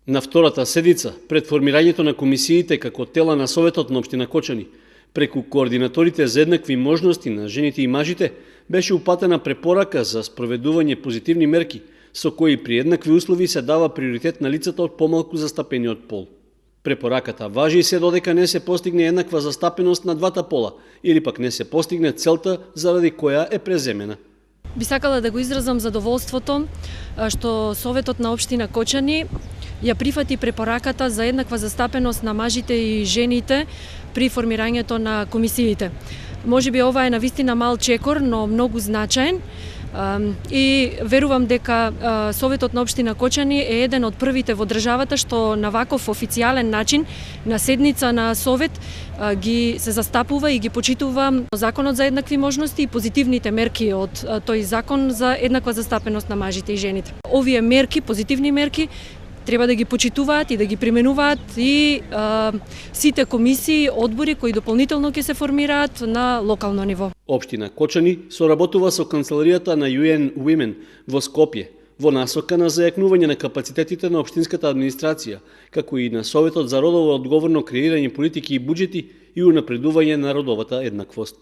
На втората седица, пред формирањето на комисиите како тела на Советот на општина Кочани, преку координаторите за еднакви можности на жените и мажите, беше упатена препорака за спроведување позитивни мерки, со кои при еднакви услови се дава приоритет на лицата од помалку застапениот пол. Препораката важи и се додека не се постигне еднаква застапеност на двата пола, или пак не се постигне целта заради која е преземена. Би сакала да го изразам задоволството што Советот на општина Кочани ја прифати препораката за еднаква застапеност на мажите и жените при формирањето на комисиите. Можеби ова е навистина мал чекор, но многу значаен. И верувам дека Советот на општина Кочани е еден од првите во државата што на ваков официјален начин на седница на Совет ги се застапува и ги почитува Законот за еднакви можности и позитивните мерки од тој закон за еднаква застапеност на мажите и жените. Овие мерки, позитивни мерки, треба да ги почитуваат и да ги применуваат и сите комисии, одбори кои дополнително ќе се формираат на локално ниво. Општина Кочани соработува со канцеларијата на UN Women во Скопје во насока на зајакнување на капацитетите на општинската администрација, како и на Советот за родово одговорно креирање политики и буџети и унапредување на родовата еднаквост.